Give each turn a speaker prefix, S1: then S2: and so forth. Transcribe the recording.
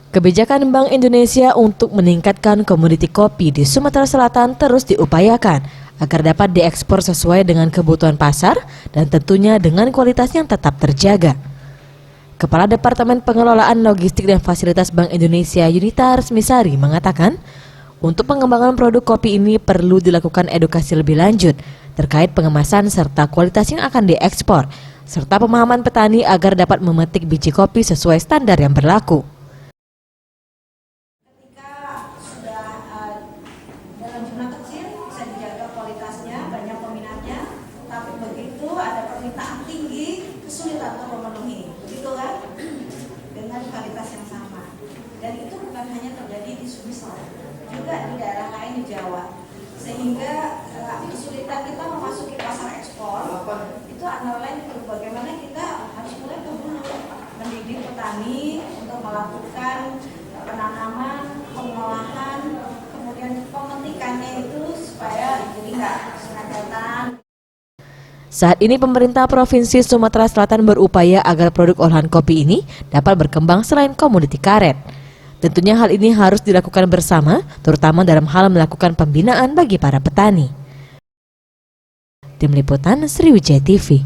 S1: Kebijakan Bank Indonesia untuk meningkatkan komoditi kopi di Sumatera Selatan terus diupayakan agar dapat diekspor sesuai dengan kebutuhan pasar dan tentunya dengan kualitas yang tetap terjaga. Kepala Departemen Pengelolaan Logistik dan Fasilitas Bank Indonesia Yunita Resmisari mengatakan, untuk pengembangan produk kopi ini perlu dilakukan edukasi lebih lanjut terkait pengemasan serta kualitas yang akan diekspor, serta pemahaman petani agar dapat memetik biji kopi sesuai standar yang berlaku.
S2: Dalam jumlah kecil bisa dijaga kualitasnya, banyak peminatnya, tapi begitu ada permintaan tinggi, kesulitan untuk memenuhi, begitu kan? Dengan kualitas yang sama. Dan itu bukan hanya terjadi di Sumatera, juga di daerah lain di Jawa. Sehingga kesulitan kita memasuki pasar ekspor itu antara lain bagaimana kita harus mulai ke hulu, mendidik petani untuk melakukan penanaman, pengolahan, kemudian pemetikannya itu supaya jadi nggak seragatan.
S1: Saat ini pemerintah Provinsi Sumatera Selatan berupaya agar produk olahan kopi ini dapat berkembang selain komoditi karet. Tentunya hal ini harus dilakukan bersama, terutama dalam hal melakukan pembinaan bagi para petani. Tim Liputan Sriwijaya TV.